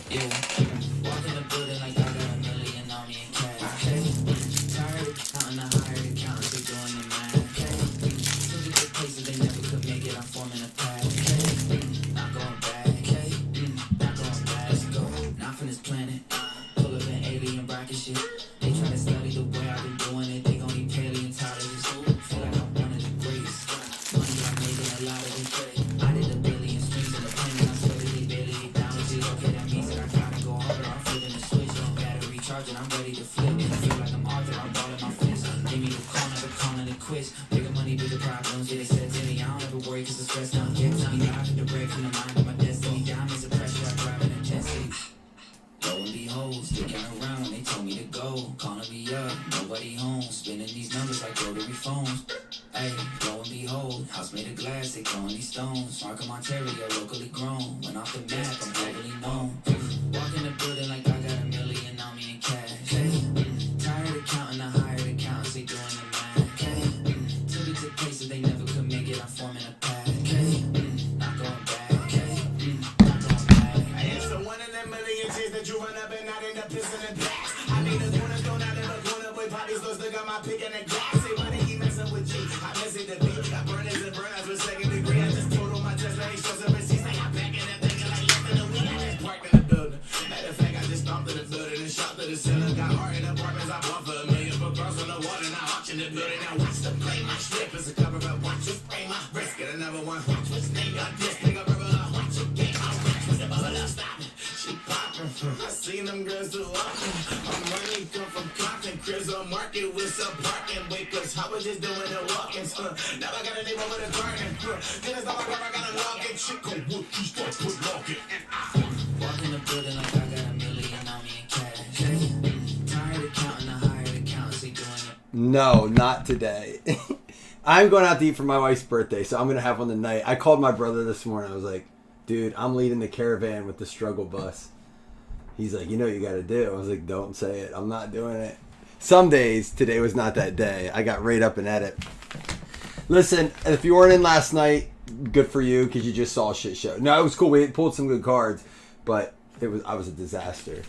Yeah, walk in the building like I got a million on me in cash. Tired of counting the higher accounts, they doing the math. Took it to places they never could make it, I'm forming a path. Not going back, not going back. Let's go, not from this planet. Pull up an alien rocket ship. They try to study the way I've been doing it, they gon' need paleontologists. Feel like I'm one of the greatest. Money I'm making a lot of it. I did a billion streams in the penny, I swear that they barely acknowledge it. Okay, that means that I gotta go harder, I'm flipping the switch. Battery charging, I'm ready to flip. Feel like I'm Arthur, I'm balling my fist. Give me the call, never calling it quits. Bigger money, bigger problems, yeah, they said to me. I don't ever worry, cause the stress don't get to me. Live and direct from the mind of my destiny. Diamonds of pressure, I drive an intensity. Lo and behold, sticking around when they told me to go. Calling me up, nobody home. Spinning these numbers like rotary phones. Hey, lo and behold, house made of glass, they throwing these stones. Markham, Ontario, locally grown. Went off the map, I'm globally known. Walk in the building like I got a million on me in cash. Tired of counting the higher accounts, they doing the math. Took it to places they never could make it, I'm forming a path. Not going back, not going back. I am so one in a million chance that you run up and not end up pissing and blast. I need a cornerstone out of the corner, boy, parties go stick on my pick in the glass. Say, why they keep messing with G? I miss it, the beat. I burn it and burn out with second degree. I just told on my chest, like, shows and receipts. Like, I'm back in the thinking like less than a week. I just parked in the building. Matter of fact, I just stomped in the building and shot to the ceiling. Got art in apartments, I bought for $1 million. But cross on the water, now auction the building. Now watch the play, my strip is a cover up. Watch you spray my wrist. Get another one. Watch what's name your disc. Pick up a river, watch you game my wrist. What's the bubble up, stop it. She poppin'. I seen them girls too often. My money come from Compton. Cribs on market with some parking. Wait, cause I was just doing the walk-ins. Now I got a name over the garden. Then it's all I got, I gotta log in. Shit go whoop, you start put log in. Walk in the building like I got a million on me in cash. Tired of counting the higher accounts, they doing it. No, not today. I'm going out to eat for my wife's birthday, so I'm going to have one tonight. I called my brother this morning. I was like, dude, I'm leading the caravan with the struggle bus. He's like, you know what you got to do. I was like, don't say it. I'm not doing it. Some days, today was not that day. I got right up and at it. Listen, if you weren't in last night, good for you because you just saw a shit show. No, it was cool. We pulled some good cards, but I was a disaster.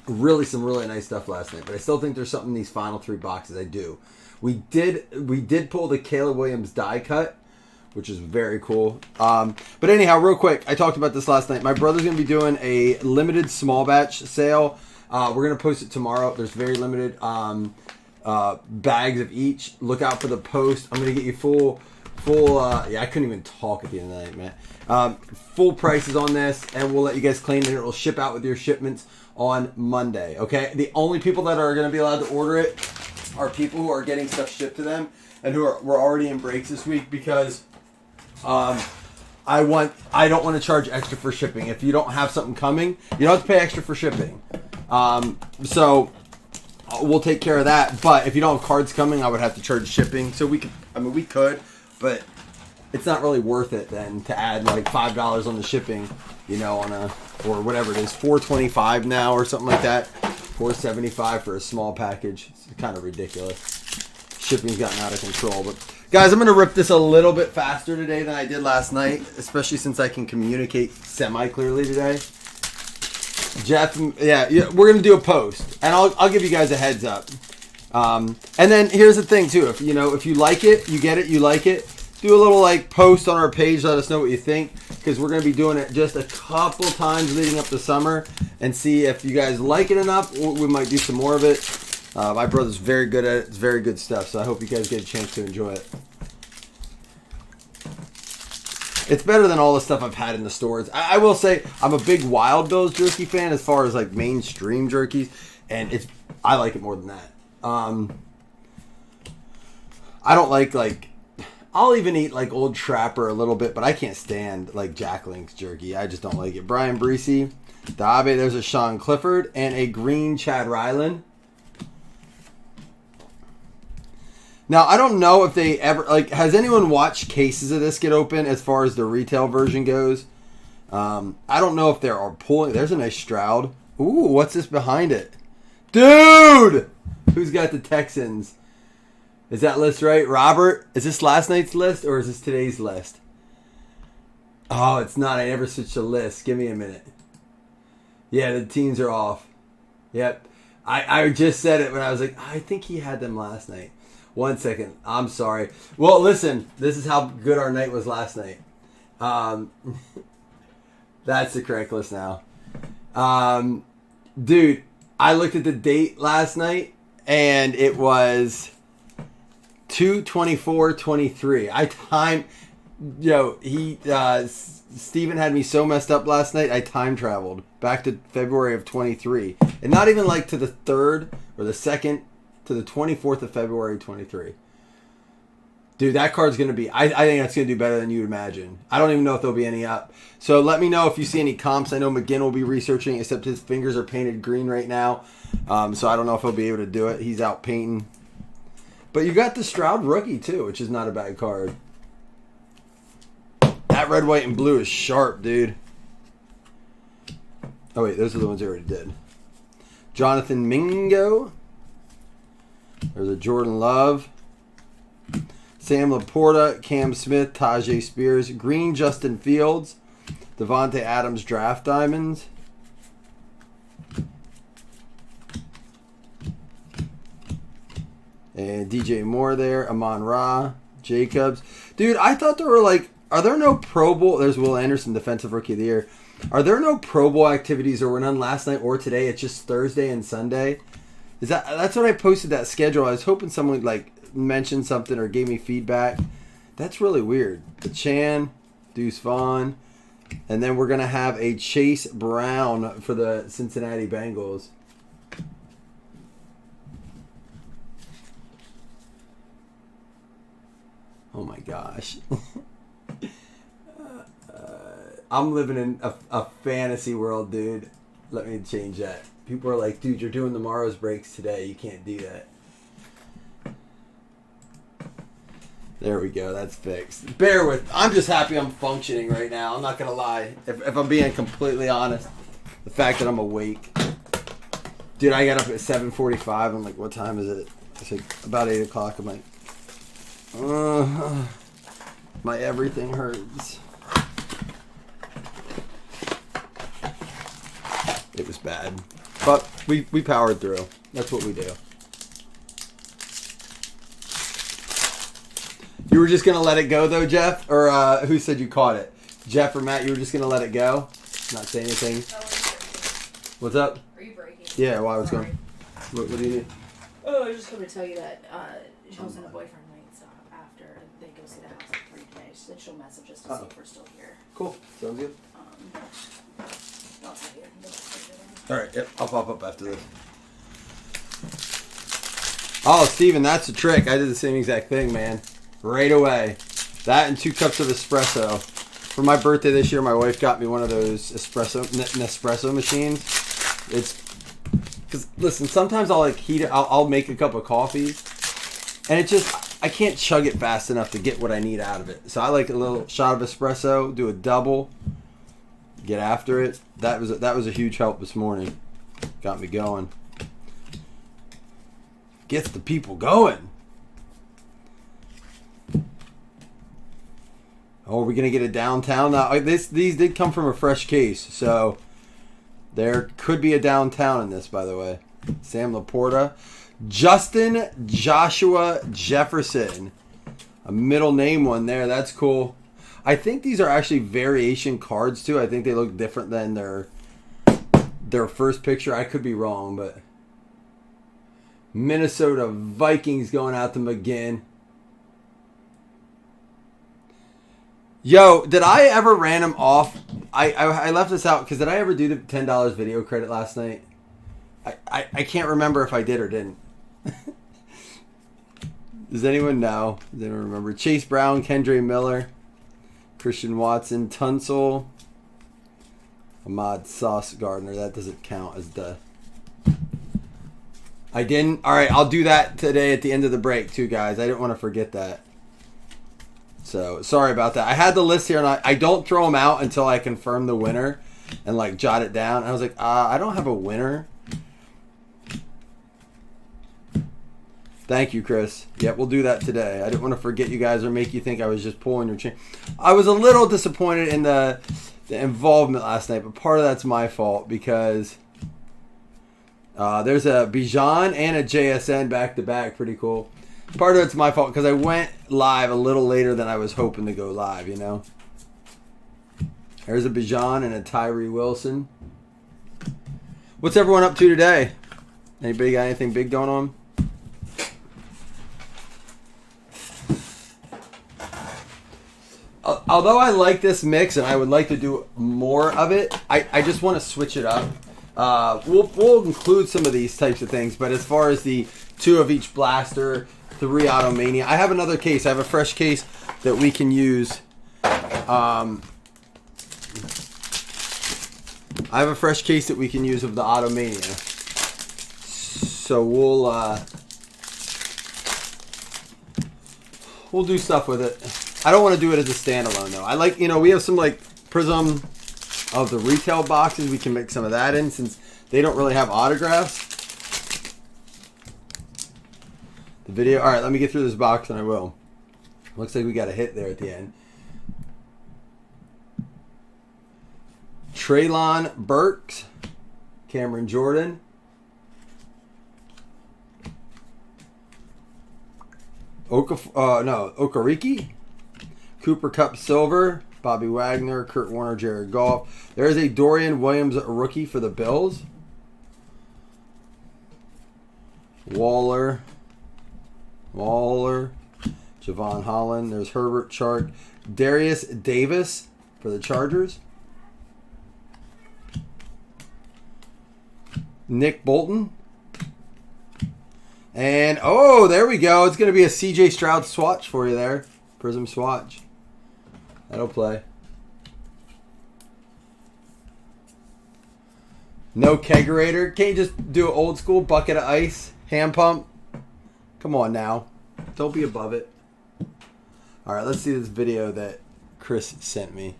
Really, some really nice stuff last night, but I still think there's something in these final 3 boxes. I do. We did pull the Caleb Williams die cut, which is very cool. But anyhow, real quick, I talked about this last night. My brother's going to be doing a limited small batch sale. We're going to post it tomorrow. There's very limited bags of each. Look out for the post. I'm going to get you full. I couldn't even talk at the end of the night, man. Full prices on this, and we'll let you guys claim it. It will ship out with your shipments on Monday. Okay. The only people that are going to be allowed to order it are people who are getting stuff shipped to them and we're already in breaks this week because I don't want to charge extra for shipping. If you don't have something coming, you don't have to pay extra for shipping. So we'll take care of that. But if you don't have cards coming, I would have to charge shipping. So we could, but it's not really worth it then to add like $5 on the shipping, or whatever it is, $4.25 now or something like that. $4.75 for a small package. It's kind of ridiculous. Shipping's gotten out of control. But guys, I'm going to rip this a little bit faster today than I did last night, especially since I can communicate semi-clearly today. Jeff, yeah, we're going to do a post, and I'll give you guys a heads up. And then here's the thing too, if you like it, you get it, you like it, do a little post on our page, let us know what you think, because we're going to be doing it just a couple times leading up to summer and see if you guys like it enough. We might do some more of it. My brother's very good at it. It's very good stuff, so I hope you guys get a chance to enjoy it. It's better than all the stuff I've had in the stores. I will say I'm a big Wild Bill's jerky fan as far as mainstream jerkies, and I like it more than that. I don't like I'll even eat Old Trapper a little bit, but I can't stand Jack Link's jerky. I just don't like it. Brian Breesy, Dave, there's a Sean Clifford, and a green Chad Ryland. Now, I don't know if they ever, has anyone watched cases of this get open as far as the retail version goes? I don't know if there are pulling. There's a nice Stroud. Ooh, what's this behind it? Dude! Who's got the Texans? Is that list right? Robert? Is this last night's list or is this today's list? Oh, it's not. I never switched the list. Give me a minute. Yeah, the teams are off. Yep. I just said it when I was like, I think he had them last night. 1 second. I'm sorry. Well, listen, this is how good our night was last night. That's the correct list now. Dude, I looked at the date last night, and it was 2/24/23. I timed... Steven had me so messed up last night, I time traveled back to February of 23. And not even like to the 3rd or the 2nd, to the 24th of February 23. Dude, that card's going to be... I think that's going to do better than you'd imagine. I don't even know if there'll be any up. So let me know if you see any comps. I know McGinn will be researching, except his fingers are painted green right now. So I don't know if he'll be able to do it. He's out painting. But you got the Stroud rookie, too, which is not a bad card. That red, white, and blue is sharp, dude. Oh, wait. Those are the ones I already did. Jonathan Mingo. There's a Jordan Love. Sam Laporta, Cam Smith, Tajay Spears, Green, Justin Fields, Devontae Adams draft diamonds. And DJ Moore there, Amon-Ra, Jacobs. Dude, I thought there were like, are there no Pro Bowl? There's Will Anderson, Defensive Rookie of the Year. Are there no Pro Bowl activities or were none last night or today? It's just Thursday and Sunday. That's when I posted that schedule. I was hoping someone would like mention something or gave me feedback. That's really weird. The Chan, Deuce Vaughn, and then we're gonna have a Chase Brown for the Cincinnati Bengals. Oh my gosh. I'm living in a fantasy world, dude. Let me change that. People are like, dude, you're doing tomorrow's breaks today. You can't do that. There we go. That's fixed. Bear with. I'm just happy I'm functioning right now. I'm not going to lie. If I'm being completely honest, the fact that I'm awake. Dude, I got up at 7:45. I'm like, what time is it? It's like about 8 o'clock. I'm like, my everything hurts. It was bad. But we powered through. That's what we do. You were just going to let it go, though, Jeff? Or who said you caught it? Jeff or Matt, you were just going to let it go? Not say anything? What's up? Are you breaking? Yeah, why? What's going on? What do you need? Oh, I was just coming to tell you that Chelsea and a boyfriend nights after they go see the house at 3 today. She said she'll message us to see if we're still here. Cool. Sounds good. I'll tell you. All right. Yep. I'll pop up after this. Oh, Steven, that's the trick. I did the same exact thing, man. Right away. That and 2 cups of espresso. For my birthday this year, my wife got me one of those Nespresso machines. It's because listen, sometimes I'll like heat it. I'll make a cup of coffee, and it just I can't chug it fast enough to get what I need out of it. So I like a little shot of espresso, do a double, get after it. That was a huge help this morning. Got me going. Gets the people going. Oh, are we gonna get a downtown now? These did come from a fresh case, so there could be a downtown in this. By the way, Sam Laporta, Justin Joshua Jefferson, a middle name one there. That's cool. I think these are actually variation cards too. I think they look different than their first picture. I could be wrong, but Minnesota Vikings going out to McGinn. Yo, did I ever ran him off? I left this out because did I ever do the $10 video credit last night? I can't remember if I did or didn't. Does anyone know? Does anyone remember? Chase Brown, Kendre Miller, Christian Watson, Tunsil, Ahmad Sauce Gardner. That doesn't count as the... I didn't? Alright, I'll do that today at the end of the break too, guys. I didn't want to forget that. So, sorry about that. I had the list here, and I don't throw them out until I confirm the winner and, like, jot it down. And I was like, I don't have a winner. Thank you, Chris. Yep, we'll do that today. I didn't want to forget you guys or make you think I was just pulling your chain. I was a little disappointed in the the involvement last night, but part of that's my fault because there's a Bijan and a JSN back to back. Pretty cool. Part of it's my fault because I went live a little later than I was hoping to go live, you know. There's a Bijan and a Tyree Wilson. What's everyone up to today? Anybody got anything big going on? Although I like this mix and I would like to do more of it, I just want to switch it up. We'll include some of these types of things, but as far as the 2 of each blaster, 3 Automania, I have another case. I have a fresh case that we can use. I have a fresh case that we can use of the Automania. So we'll do stuff with it. I don't want to do it as a standalone though. I like, we have some like Prism of the retail boxes. We can mix some of that in since they don't really have autographs. The video. All right, let me get through this box and I will. Looks like we got a hit there at the end. Traylon Burks, Cameron Jordan, Okariki, Cooper Kupp Silver, Bobby Wagner, Kurt Warner, Jared Goff. There is a Dorian Williams rookie for the Bills. Waller, Javon Holland. There's Herbert Chark, Darius Davis for the Chargers. Nick Bolton. And, there we go. It's going to be a CJ Stroud swatch for you there. Prism swatch. That'll play. No kegerator. Can't you just do an old school bucket of ice? Hand pump? Come on now. Don't be above it. All right, let's see this video that Chris sent me.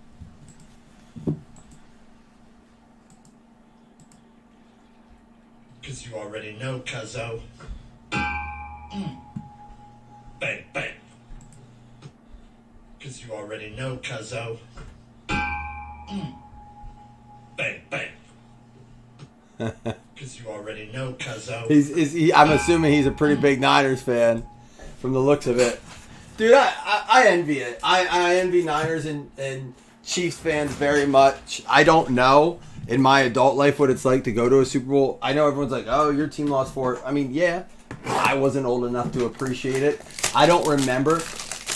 Because you already know, cuzzo. Bang, bang. Because you already know, cuzzo. Bang, bang. Because you already know, cuzzo. I'm assuming he's a pretty big Niners fan from the looks of it. Dude, I envy it. I envy Niners and Chiefs fans very much. I don't know in my adult life what it's like to go to a Super Bowl. I know everyone's like, oh, your team lost 4. I mean, yeah, I wasn't old enough to appreciate it. I don't remember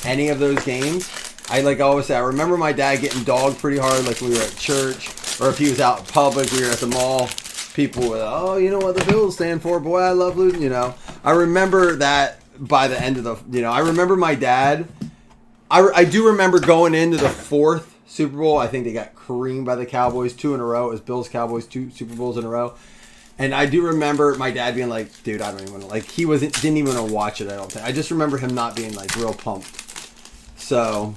any of those games. I always say, I remember my dad getting dogged pretty hard, like we were at church, or if he was out in public, we were at the mall. People were, oh, you know what the Bills stand for? Boy, I love losing, I remember that by the end of the, I remember my dad. I do remember going into the 4th Super Bowl. I think they got creamed by the Cowboys 2 in a row. It was Bills-Cowboys 2 Super Bowls in a row. And I do remember my dad being like, dude, I don't even want to, didn't even want to watch it, I don't think. I just remember him not being real pumped. So,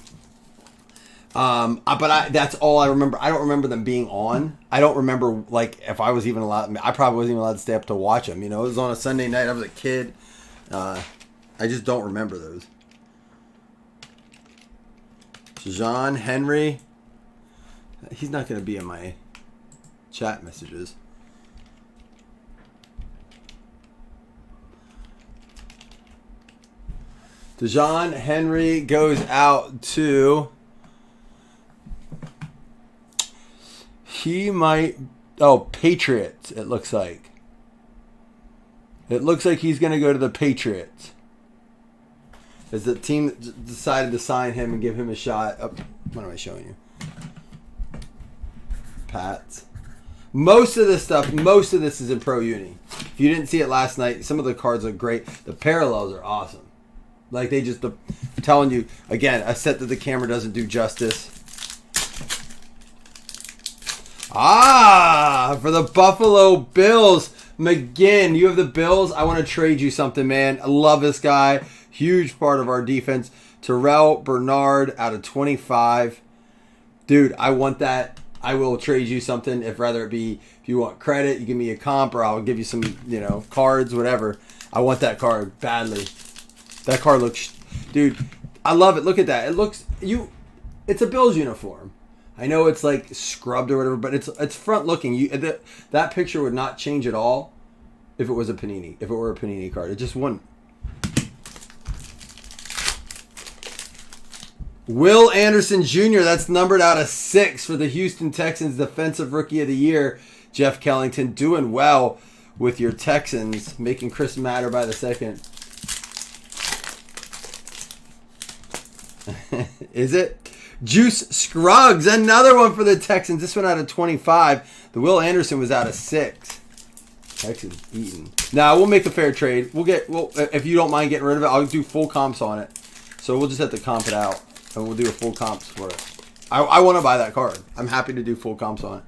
but that's all I remember. I don't remember them being on. I don't remember, if I was even allowed, I probably wasn't even allowed to stay up to watch them. It was on a Sunday night. I was a kid. I just don't remember those. John Henry. He's not going to be in my chat messages. DeJohn Henry goes out to... He might... Patriots, it looks like. It looks like he's going to go to the Patriots. As the team decided to sign him and give him a shot. Oh, what am I showing you? Pats. Most of this is in Pro Uni. If you didn't see it last night, some of the cards look great. The parallels are awesome. I'm telling you, again, a set that the camera doesn't do justice. For the Buffalo Bills. McGinn, you have the Bills. I want to trade you something, man. I love this guy. Huge part of our defense. Terrell Bernard out of 25. Dude, I want that. I will trade you something. If you want credit, you give me a comp, or I'll give you some, cards, whatever. I want that card badly. That card looks, dude, I love it. Look at that. It's a Bills uniform. I know it's like scrubbed or whatever, but it's front looking. That picture would not change at all if it was a Panini. If it were a Panini card, it just wouldn't. Will Anderson Jr., that's numbered out of 6 for the Houston Texans Defensive Rookie of the Year. Jeff Kellington doing well with your Texans, making Chris matter by the second. Is it? Juice Scruggs, another one for the Texans. This one out of 25. The Will Anderson was out of 6. Texans eating. Now, we'll make a fair trade. If you don't mind getting rid of it, I'll do full comps on it. So we'll just have to comp it out. And we'll do a full comps for it. I want to buy that card. I'm happy to do full comps on it.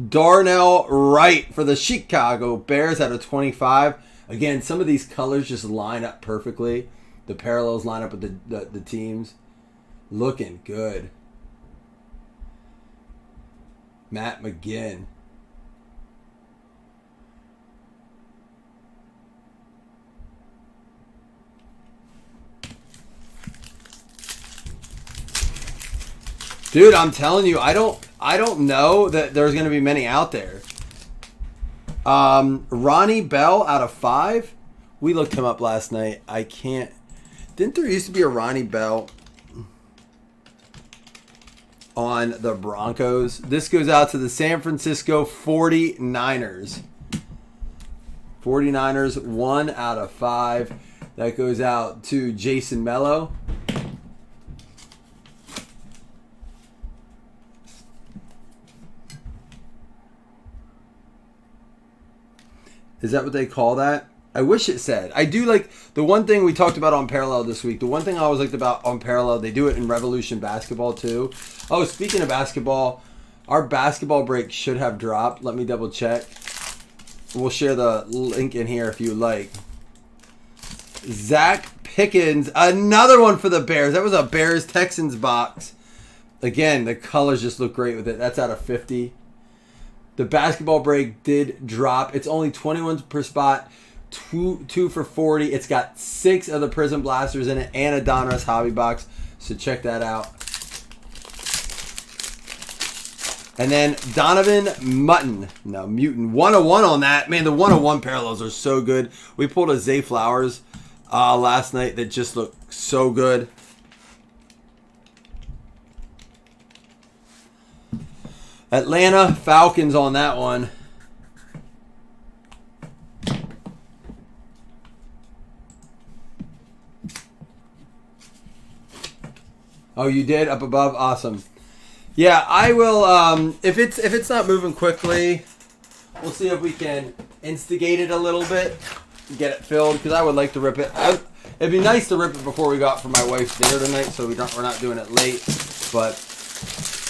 Darnell Wright for the Chicago Bears out of 25. Again, some of these colors just line up perfectly. The parallels line up with the teams. Looking good. Matt McGinn. Dude, I'm telling you, I don't know that there's going to be many out there. Ronnie Bell out of 5. We looked him up last night. I can't. Didn't there used to be a Ronnie Bell on the Broncos? This goes out to the San Francisco 49ers. 49ers, 1 out of 5. That goes out to Jason Mello. Is that what they call that? I wish it said. I do like the one thing we talked about on Parallel this week. The one thing I always liked about on Parallel, they do it in Revolution Basketball too. Oh, speaking of basketball, our basketball break should have dropped. Let me double check. We'll share the link in here if you like. Zach Pickens, another one for the Bears. That was a Bears-Texans box. Again, the colors just look great with it. That's out of 50. The basketball break did drop. It's only 21 per spot, two for 40. It's got 6 of the Prism Blasters in it and a Donruss hobby box. So check that out. And then Donovan Mutant 101 on that. Man, the 101 parallels are so good. We pulled a Zay Flowers last night that just looked so good. Atlanta Falcons on that one. Oh, you did? Up above? Awesome. Yeah, I will, if it's not moving quickly, we'll see if we can instigate it a little bit, get it filled, because I would like to rip it. It'd be nice to rip it before we go out for my wife's dinner tonight, so we're not doing it late, but...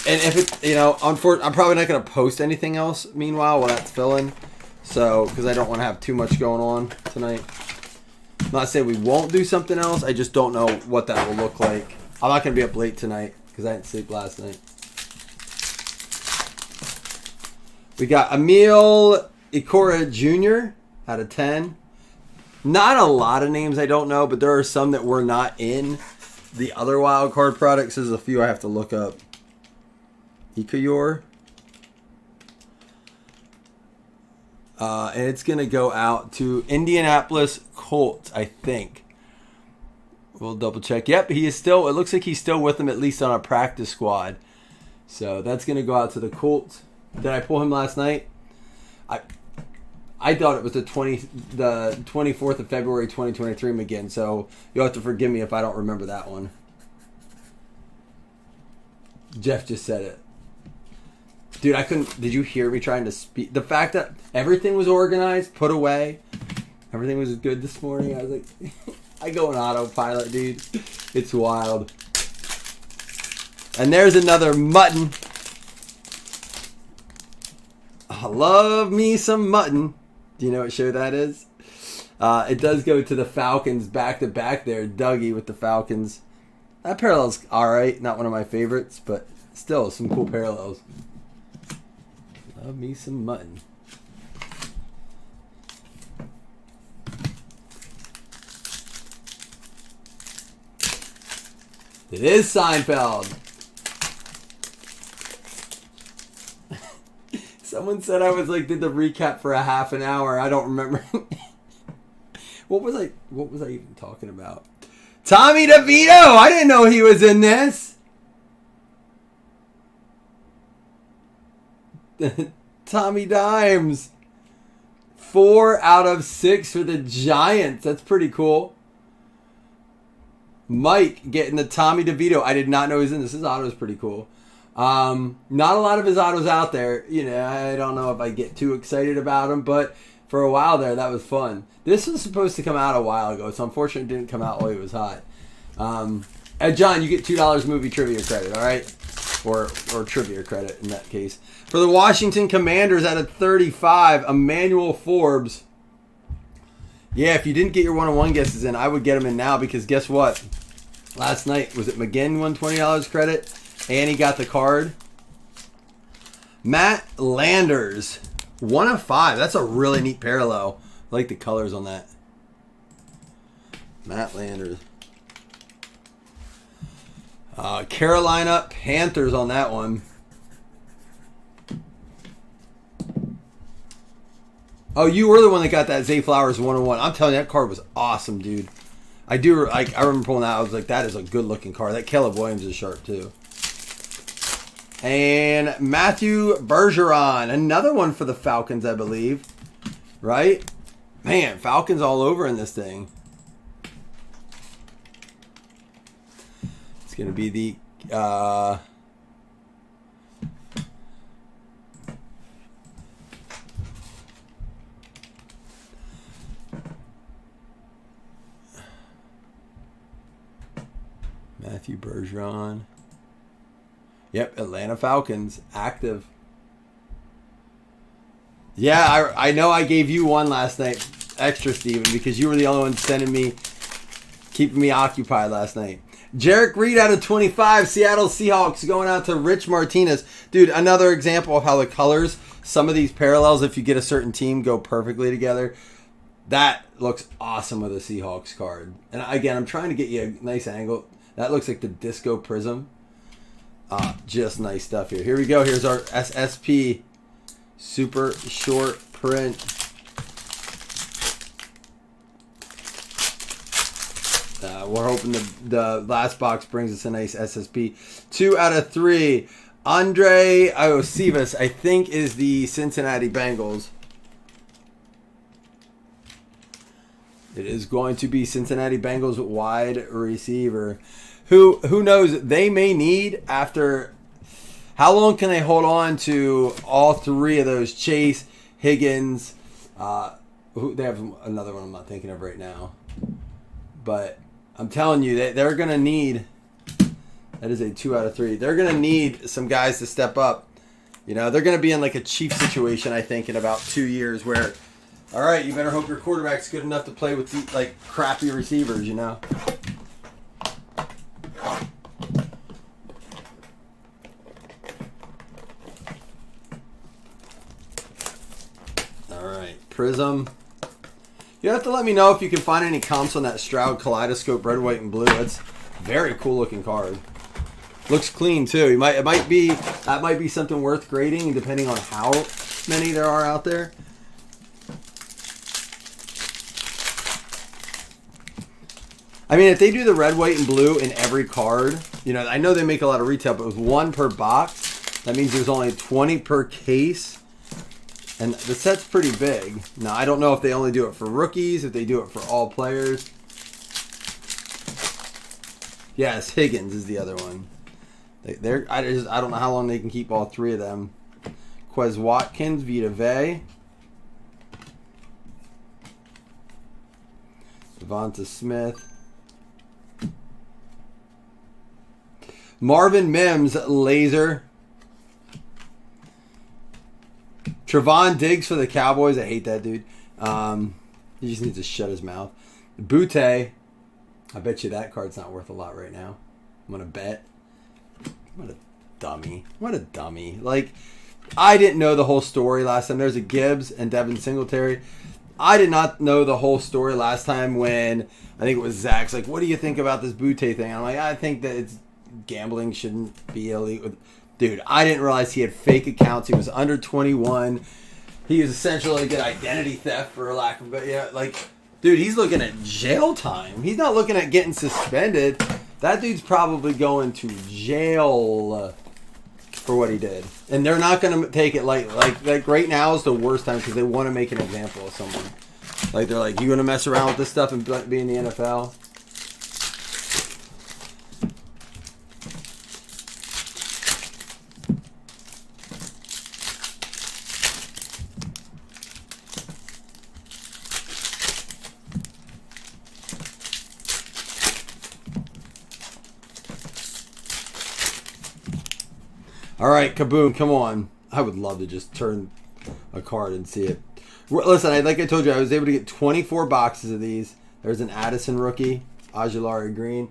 And if it, I'm probably not going to post anything else meanwhile while that's filling. So, because I don't want to have too much going on tonight. I'm not saying we won't do something else. I just don't know what that will look like. I'm not going to be up late tonight because I didn't sleep last night. We got Emil Ikora Jr. out of 10. Not a lot of names I don't know, but there are some that were not in the other wild card products. There's a few I have to look up. Ikayor. And it's going to go out to Indianapolis Colts, I think. We'll double check. Yep, he is still, it looks like he's still with them, at least on a practice squad. So that's going to go out to the Colts. Did I pull him last night? I thought it was the 24th of February 2023 McGinn, so you'll have to forgive me if I don't remember that one. Jeff just said it. Dude, I couldn't... Did you hear me trying to speak? The fact that everything was organized, put away, everything was good this morning, I was like... I go on autopilot, dude. It's wild. And there's another mutton. I love me some mutton. Do you know what show that is? It does go to the Falcons back-to-back there. Dougie with the Falcons. That parallel's alright. Not one of my favorites, but still some cool parallels. Love me some mutton. It is Seinfeld. Someone said I was like did the recap for a half an hour. I don't remember. What was I even talking about? Tommy DeVito. I didn't know he was in this. Tommy Dimes. 4 out of 6 for the Giants. That's pretty cool. Mike getting the Tommy DeVito. I did not know he was in this. His auto is pretty cool. Not a lot of his autos out there. You know, I don't know if I get too excited about him, but for a while there, that was fun. This was supposed to come out a while ago, so unfortunately it didn't come out while he was hot. John, you get $2 movie trivia credit, all right? Or trivia credit in that case. For the Washington Commanders out of 35, Emmanuel Forbes. Yeah, if you didn't get your one-on-one guesses in, I would get them in now because guess what? Last night, was it McGinn won $20 credit? And he got the card. Matt Landers, 1 of 5. That's a really neat parallel. I like the colors on that. Matt Landers. Carolina Panthers on that one. Oh, you were the one that got that Zay Flowers 101. I'm telling you, that card was awesome, dude. I remember pulling that. I was like, that is a good-looking card. That Caleb Williams is sharp, too. And Matthew Bergeron. Another one for the Falcons, I believe. Right? Man, Falcons all over in this thing. It's going to be the... Matthew Bergeron. Yep, Atlanta Falcons. Active. Yeah, I know I gave you one last night. Extra, Steven, because you were the only one keeping me occupied last night. Jarek Reed out of 25. Seattle Seahawks going out to Rich Martinez. Dude, another example of how the colors, some of these parallels, if you get a certain team, go perfectly together. That looks awesome with a Seahawks card. And again, I'm trying to get you a nice angle. That looks like the Disco Prism. Just nice stuff here. Here we go. Here's our SSP super short print. We're hoping the last box brings us a nice SSP. 2 out of 3. Andre Iosivas, I think, is the Cincinnati Bengals. It is going to be Cincinnati Bengals wide receiver. Who knows? They may need after. How long can they hold on to all 3 of those? Chase, Higgins. They have another one I'm not thinking of right now. But I'm telling you, they're going to need. That is a 2 out of 3. They're going to need some guys to step up. You know, they're going to be in like a Chiefs situation, I think, in about 2 years where. All right, you better hope your quarterback's good enough to play with the, like crappy receivers, you know. All right, Prism. You have to let me know if you can find any comps on that Stroud Kaleidoscope red, white, and blue. That's a very cool looking card. Looks clean too. That might be something worth grading depending on how many there are out there. I mean, if they do the red, white, and blue in every card, you know, I know they make a lot of retail, but with 1 per box, that means there's only 20 per case. And the set's pretty big. Now, I don't know if they only do it for rookies, if they do it for all players. Yes, Higgins is the other one. I don't know how long they can keep all 3 of them. Quez Watkins, Vita Vea. Devonta Smith. Marvin Mims, laser. Trevon Diggs for the Cowboys. I hate that dude. He just needs to shut his mouth. Butte. I bet you that card's not worth a lot right now. I'm going to bet. What a dummy. What a dummy. Like, I didn't know the whole story last time. There's a Gibbs and Devin Singletary. I did not know the whole story last time when I think it was Zach's like, what do you think about this Butte thing? I'm like, I think that it's gambling shouldn't be illegal. Dude, I didn't realize he had fake accounts. He was under 21. He was essentially good identity theft for lack of, but yeah, like, dude, he's looking at jail time. He's not looking at getting suspended. That dude's probably going to jail for what he did. And they're not going to take it like right now is the worst time because they want to make an example of someone. Like, they're like, you going to mess around with this stuff and be in the NFL? All right, Kaboom, come on. I would love to just turn a card and see it. Listen, like I told you, I was able to get 24 boxes of these. There's an Addison rookie, Ojulari Green.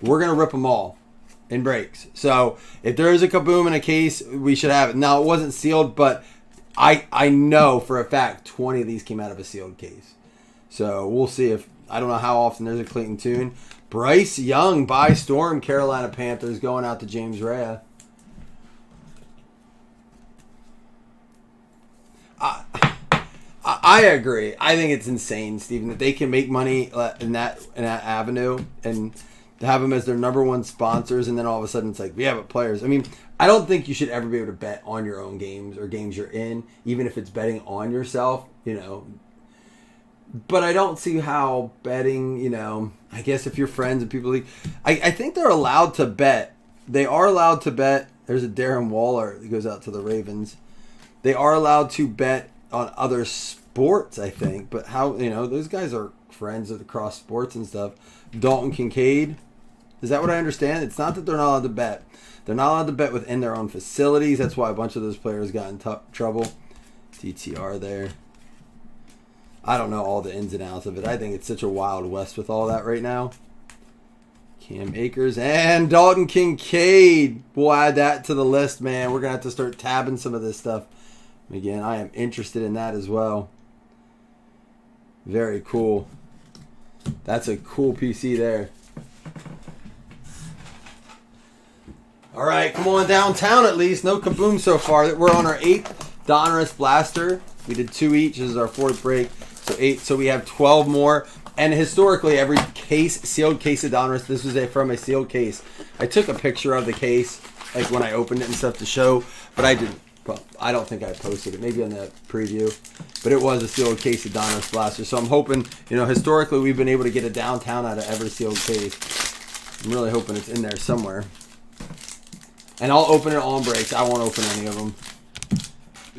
We're going to rip them all in breaks. So if there is a Kaboom in a case, we should have it. Now, it wasn't sealed, but I know for a fact 20 of these came out of a sealed case. So we'll see if, I don't know how often there's a Clayton Tune. Bryce Young by storm, Carolina Panthers going out to James Rea. I agree. I think it's insane, Stephen, that they can make money in that avenue and to have them as their number one sponsors, and then all of a sudden it's like, yeah, but players. I mean, I don't think you should ever be able to bet on your own games or games you're in, even if it's betting on yourself, you know. But I don't see how betting, you know, I guess if you're friends and people, I think they're allowed to bet. They are allowed to bet. There's a Darren Waller that goes out to the Ravens. They are allowed to bet on other sports, I think. But how, you know, those guys are friends across sports and stuff. Dalton Kincaid. Is that what I understand? It's not that they're not allowed to bet. They're not allowed to bet within their own facilities. That's why a bunch of those players got in trouble. DTR there. I don't know all the ins and outs of it. I think it's such a wild west with all that right now. Cam Akers and Dalton Kincaid. We'll add that to the list, man. We're going to have to start tabbing some of this stuff. Again, I am interested in that as well. Very cool. That's a cool PC there. All right, come on downtown at least. No Kaboom so far. We're on our 8th Donruss Blaster. We did 2 each. This is our 4th break. So 8. So we have 12 more. And historically, every case, sealed case of Donruss, this was from a sealed case. I took a picture of the case, like when I opened it and stuff to show, but I didn't. Well, I don't think I posted it. Maybe on the preview. But it was a sealed case of Donruss Blaster. So I'm hoping, you know, historically we've been able to get a downtown out of every sealed case. I'm really hoping it's in there somewhere. And I'll open it on breaks. I won't open any of them.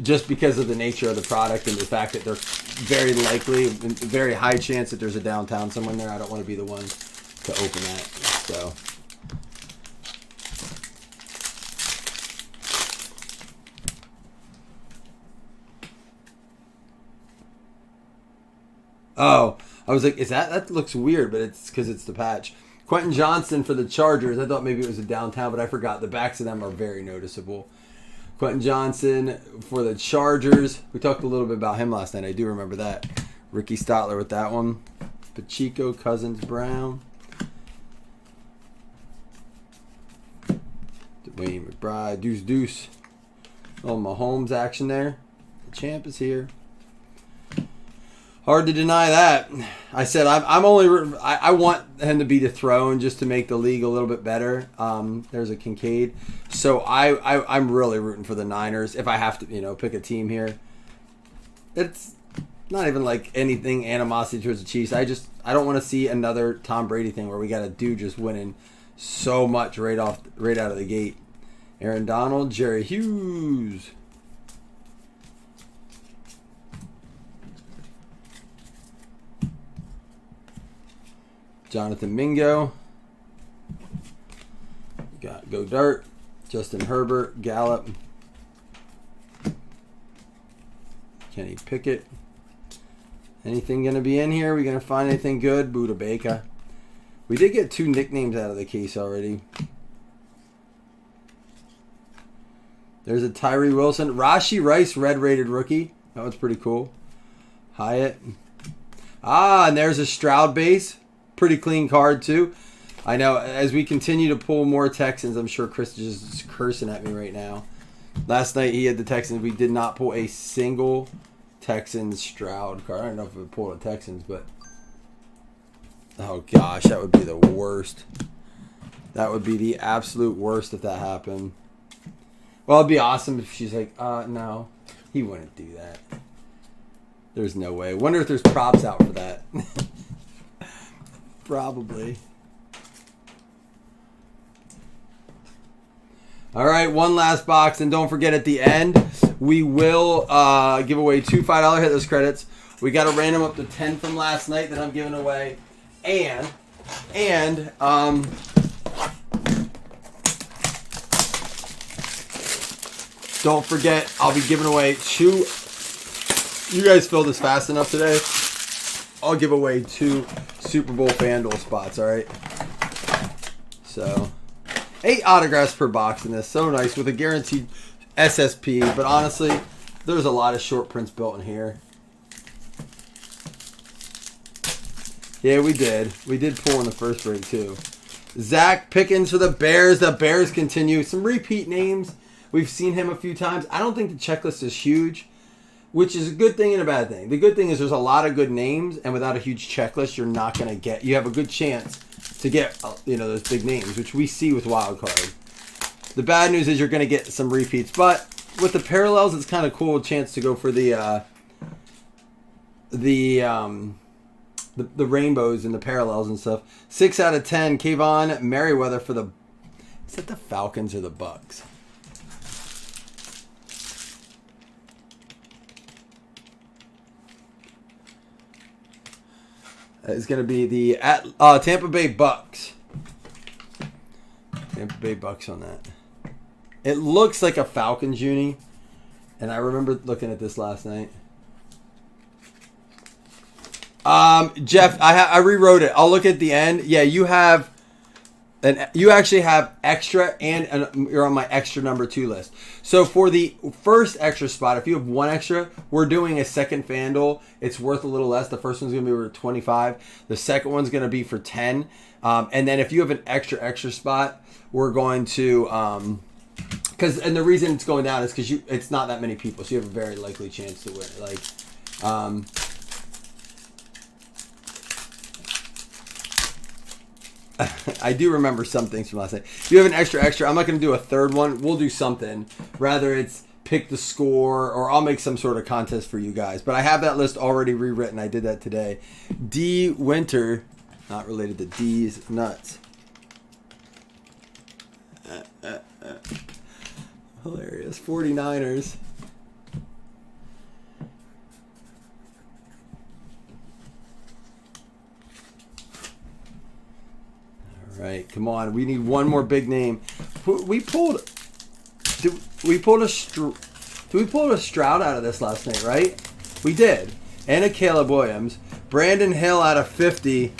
Just because of the nature of the product and the fact that they're very likely, very high chance that there's a downtown somewhere in there. I don't want to be the one to open that. So. Oh, I was like, is that looks weird, but it's because it's the patch. Quentin Johnston for the Chargers. I thought maybe it was a downtown, but I forgot. The backs of them are very noticeable. Quentin Johnston for the Chargers. We talked a little bit about him last night. I do remember that. Ricky Stotler with that one. Pacheco, Cousins, Brown. Dwayne McBride, Deuce. Oh, Mahomes action there. The champ is here. Hard to deny that. I said I want him to be dethroned just to make the league a little bit better. There's a Kincaid. So I'm really rooting for the Niners if I have to, you know, pick a team here. It's not even like anything animosity towards the Chiefs. I don't want to see another Tom Brady thing where we got a dude just winning so much right out of the gate. Aaron Donald, Jerry Hughes. Jonathan Mingo. Got Go Dart. Justin Herbert. Gallup. Kenny Pickett. Anything going to be in here? We going to find anything good? Buda Baker. We did get 2 nicknames out of the case already. There's a Tyree Wilson. Rashee Rice, red-rated rookie. That was pretty cool. Hyatt. And there's a Stroud base. Pretty clean card, too. I know as we continue to pull more Texans, I'm sure Chris is just cursing at me right now. Last night he had the Texans. We did not pull a single Texans Stroud card. I don't know if we pulled a Texans, but oh gosh, that would be the worst. That would be the absolute worst if that happened. Well, it'd be awesome if she's like, no, he wouldn't do that. There's no way. Wonder if there's props out for that. Probably. All right, one last box, and don't forget at the end we will give away 2 $5 hit list credits. We got a random up to 10 from last night that I'm giving away, and don't forget I'll be giving away 2. You guys filled this fast enough today. I'll give away 2 Super Bowl FanDuel spots. All right, so 8 autographs per box in this. So nice with a guaranteed SSP. But honestly, there's a lot of short prints built in here. Yeah, we did. We did pull in the first break too. Zach Pickens for the Bears. The Bears continue. Some repeat names. We've seen him a few times. I don't think the checklist is huge, which is a good thing and a bad thing. The good thing is there's a lot of good names, and without a huge checklist, you're not going to get. You have a good chance to get those big names, which we see with wild card. The bad news is you're going to get some repeats, but with the parallels, it's kind of cool chance to go for the rainbows and the parallels and stuff. 6 out of 10. Kayvon Merriweather for the. Is that the Falcons or the Bucks? It's going to be the Tampa Bay Bucks. Tampa Bay Bucks on that. It looks like a Falcons uni, and I remember looking at this last night. Jeff, I rewrote it. I'll look at the end. Yeah, you actually have extra, and you're on my extra number 2 list. So for the first extra spot, if you have 1 extra, we're doing a second FanDuel. It's worth a little less. The first one's going to be worth 25. The second one's going to be for 10. And then if you have an extra spot, we're going to and the reason it's going down is because it's not that many people, so you have a very likely chance to win. I do remember some things from last night. If you have an extra, I'm not going to do a third one. We'll do something. Rather, it's pick the score, or I'll make some sort of contest for you guys. But I have that list already rewritten. I did that today. D. Winter, not related to D's nuts. Hilarious. 49ers. Right, come on. We need one more big name. We pulled. Did we pull a Stroud out of this last night? Right, we did. And a Caleb Williams, Brandon Hill out of 50.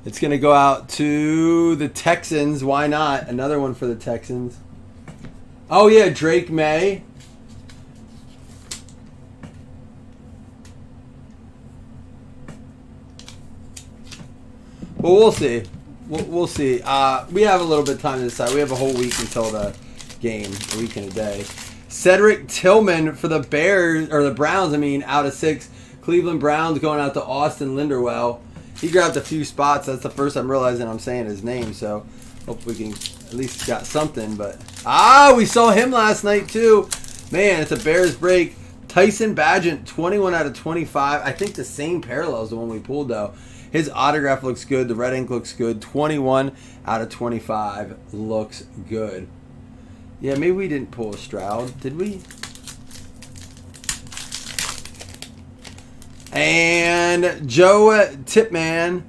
It's gonna go out to the Texans. Why not? Another one for the Texans. Oh yeah, Drake May. Well, we'll see. We'll see. We have a little bit of time to decide. We have a whole week until the game, a week and a day. Cedric Tillman for the Bears, or the Browns, out of 6. Cleveland Browns going out to Austin Linderwell. He grabbed a few spots. That's the first I'm realizing I'm saying his name, so hope we can at least got something. But we saw him last night too. Man, it's a Bears break. Tyson Bagent, 21 out of 25. I think the same parallel as the one we pulled though. His autograph looks good. The red ink looks good. 21 out of 25 looks good. Yeah, maybe we didn't pull a Stroud. Did we? And Joe Tipman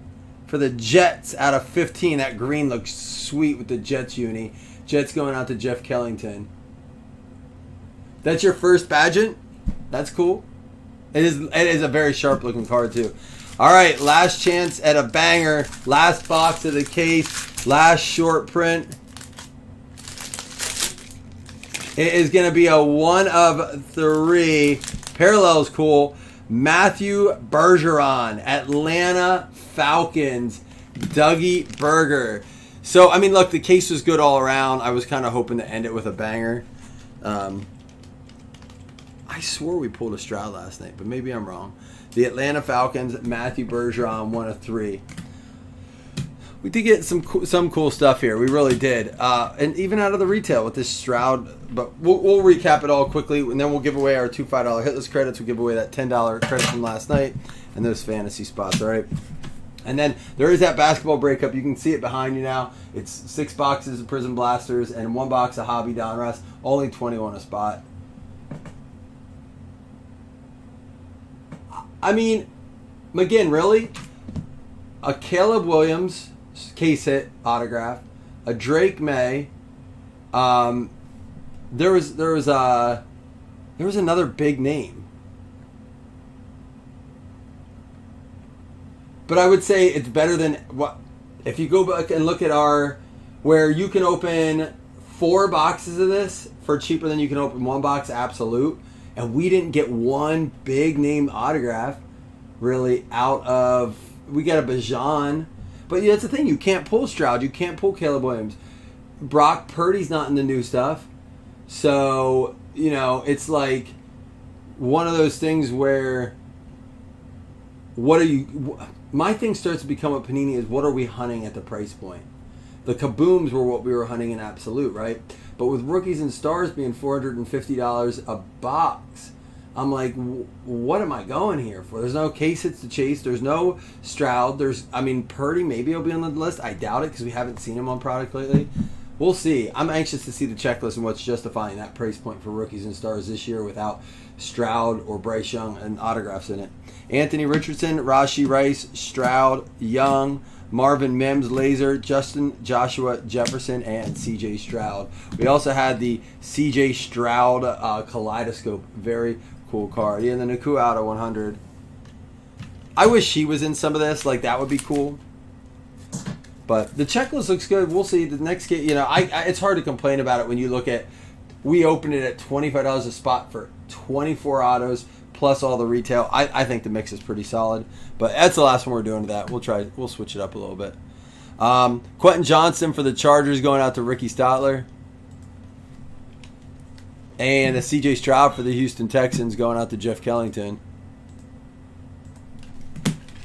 for the Jets out of 15. That green looks sweet with the Jets uni. Jets going out to Jeff Kellington. That's your first Bagent? That's cool. It is a very sharp looking card too. All right, last chance at a banger. Last box of the case. Last short print. It is going to be a 1 of 3. Parallel's cool. Matthew Bergeron, Atlanta Falcons, Dougie Burger. So, I mean, look, the case was good all around. I was kind of hoping to end it with a banger. I swore we pulled a Stroud last night, but maybe I'm wrong. The Atlanta Falcons, Matthew Bergeron, 1 of 3. We did get some cool stuff here. We really did. And even out of the retail with this Stroud. But we'll recap it all quickly, and then we'll give away our 2 $5 hitless credits. We'll give away that $10 credit from last night and those fantasy spots, all right? And then there is that basketball breakup. You can see it behind you now. It's 6 boxes of Prison Blasters and 1 box of Hobby Donruss. Only 21 a spot. I mean, McGinn, really? A Caleb Williams case hit autograph, a Drake May. There was another big name, but I would say it's better than what if you go back and look at where you can open 4 boxes of this for cheaper than you can open 1 box absolute, and we didn't get one big name autograph really out of. We got a Bajan. But yeah, that's the thing. You can't pull Stroud. You can't pull Caleb Williams. Brock Purdy's not in the new stuff. So, it's like one of those things where my thing starts to become a Panini is what are we hunting at the price point? The kabooms were what we were hunting in absolute, right? But with rookies and stars being $450 a box, I'm like, what am I going here for? There's no case hits to chase. There's no Stroud. Purdy maybe will be on the list. I doubt it because we haven't seen him on product lately. We'll see. I'm anxious to see the checklist and what's justifying that price point for rookies and stars this year without Stroud or Bryce Young and autographs in it. Anthony Richardson, Rashee Rice, Stroud, Young, Marvin Mims, Laser, Justin Joshua Jefferson, and C.J. Stroud. We also had the C.J. Stroud Kaleidoscope. Very cool card. Yeah, and the Nakua out of 100. I wish he was in some of this. Like, that would be cool. But the checklist looks good. We'll see. The next game, it's hard to complain about it when you look at, we opened it at $25 a spot for 24 autos plus all the retail. I think the mix is pretty solid. But that's the last one we're doing to that. We'll switch it up a little bit. Quentin Johnson for the Chargers going out to Ricky Stotler. And the C.J. Stroud for the Houston Texans going out to Jeff Kellington.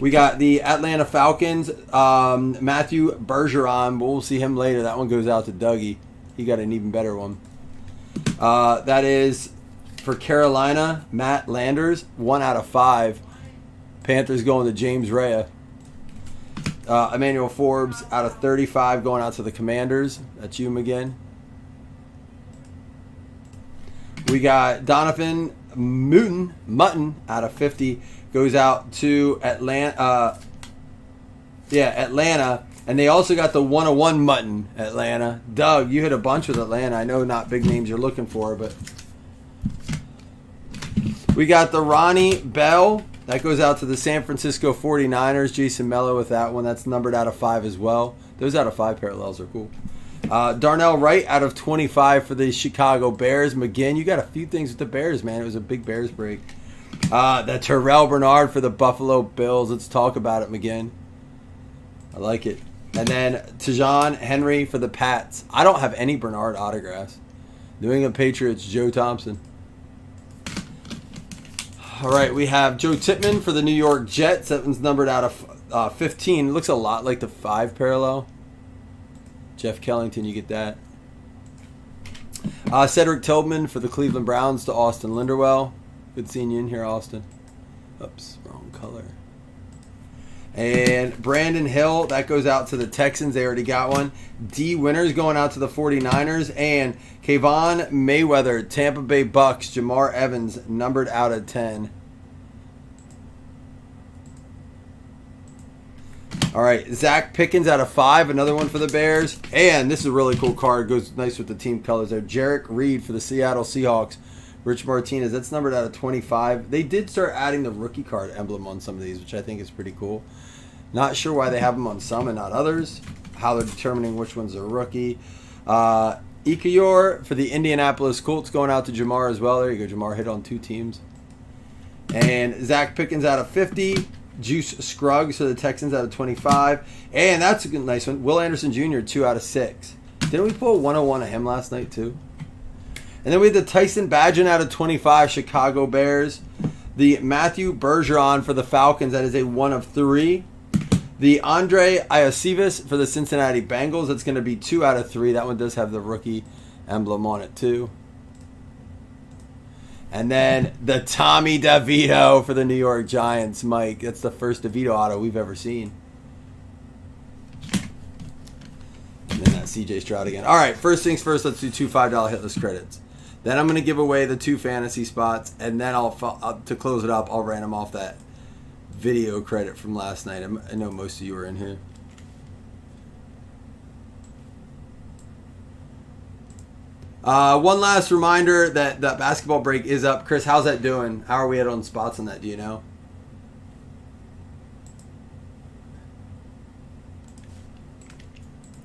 We got the Atlanta Falcons, Matthew Bergeron. We'll see him later. That one goes out to Dougie. He got an even better one. That is for Carolina, Matt Landers, 1 out of 5. Panthers going to James Rea. Emmanuel Forbes out of 35 going out to the Commanders. That's you again. We got Donovan Mutton out of 50 goes out to Atlanta. Atlanta. And they also got the 101 Mutton, Atlanta. Doug, you hit a bunch with Atlanta. I know not big names you're looking for, but we got the Ronnie Bell. That goes out to the San Francisco 49ers. Jason Mello with that one. That's numbered out of 5 as well. Those out of 5 parallels are cool. Darnell Wright out of 25 for the Chicago Bears. McGinn, you got a few things with the Bears, man. It was a big Bears break. That Terrell Bernard for the Buffalo Bills. Let's talk about it, McGinn. I like it. And then Tajon Henry for the Pats. I don't have any Bernard autographs. New England Patriots, Joe Thompson. All right, we have Joe Tippmann for the New York Jets. That one's numbered out of 15. It looks a lot like the 5 parallel. Jeff Kellington, you get that. Cedric Tillman for the Cleveland Browns to Austin Linderwell. Good seeing you in here, Austin. Oops, wrong color. And Brandon Hill, that goes out to the Texans. They already got one. D. Winters going out to the 49ers. And Kayvon Mayweather, Tampa Bay Bucks. Jamar Evans, numbered out of 10. All right, Zach Pickens out of 5, another one for the Bears. And this is a really cool card. Goes nice with the team colors there. Jarek Reed for the Seattle Seahawks. Rich Martinez, that's numbered out of 25. They did start adding the rookie card emblem on some of these, which I think is pretty cool. Not sure why they have them on some and not others. How they're determining which one's a rookie. Ikeyor for the Indianapolis Colts going out to Jamar as well. There you go, Jamar hit on 2 teams. And Zach Pickens out of 50. Juice Scruggs for the Texans out of 25. And that's a good, nice one. Will Anderson Jr., 2 out of 6. Didn't we pull 101 of him last night, too? And then we had the Tyson Bagent out of 25, Chicago Bears. The Matthew Bergeron for the Falcons, that is a 1 of 3. The Andre Iosivas for the Cincinnati Bengals, that's going to be 2 out of 3. That one does have the rookie emblem on it, too. And then the Tommy DeVito for the New York Giants, Mike. That's the first DeVito auto we've ever seen. And then that CJ Stroud again. All right, first things first, let's do 2 $5 hitless credits. Then I'm going to give away the 2 fantasy spots, and then to close it up, I'll random off that video credit from last night. I know most of you were in here. One last reminder that that basketball break is up. Chris, how's that doing? How are we at on spots on that? Do you know?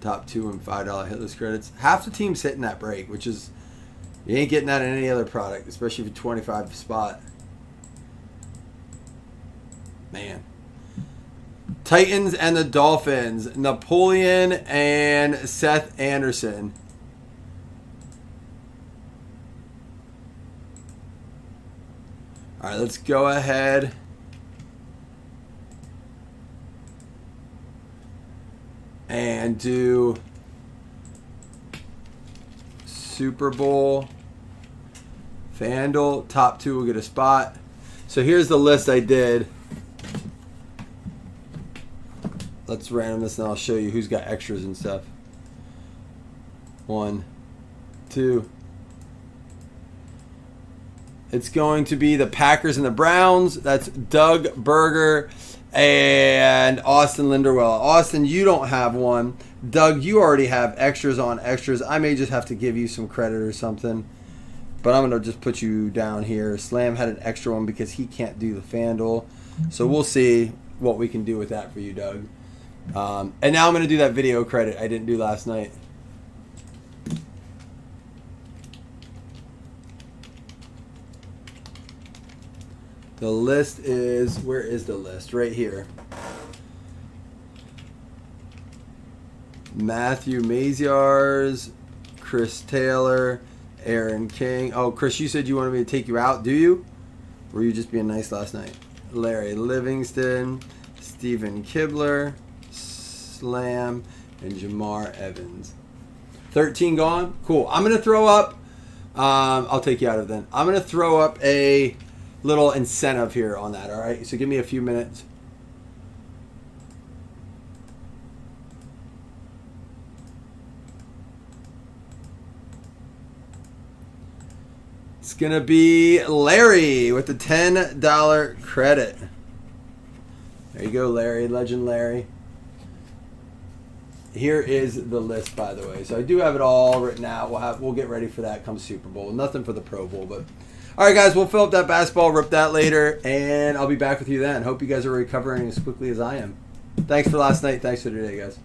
Top 2 and $5 hitless credits. Half the team's hitting that break, which is, you ain't getting that in any other product, especially for 25 spot. Man. Titans and the Dolphins. Napoleon and Seth Anderson. All right, let's go ahead. And do Super Bowl. FanDuel. Top 2 will get a spot. So here's the list I did. Let's random this and I'll show you who's got extras and stuff. 1, 2. It's going to be the Packers and the Browns. That's Doug Berger and Austin Linderwell. Austin, you don't have one. Doug, you already have extras on extras. I may just have to give you some credit or something. But I'm going to just put you down here. Slam had an extra one because he can't do the FanDuel. So we'll see what we can do with that for you, Doug. And now I'm going to do that video credit I didn't do last night. The list is, where is the list? Right here. Matthew Maziarz, Chris Taylor, Aaron King. Oh, Chris, you said you wanted me to take you out, do you? Or were you just being nice last night? Larry Livingston, Stephen Kibler, Slam, and Jamar Evans. 13 gone? Cool. I'm going to throw up, I'll take you out of it then. I'm going to throw up a little incentive here on that, all right? So give me a few minutes. It's going to be Larry with the $10 credit. There you go, Larry. Legend Larry. Here is the list, by the way. So I do have it all written out. We'll get ready for that come Super Bowl. Nothing for the Pro Bowl, but all right, guys, we'll fill up that basketball, rip that later, and I'll be back with you then. Hope you guys are recovering as quickly as I am. Thanks for last night. Thanks for today, guys.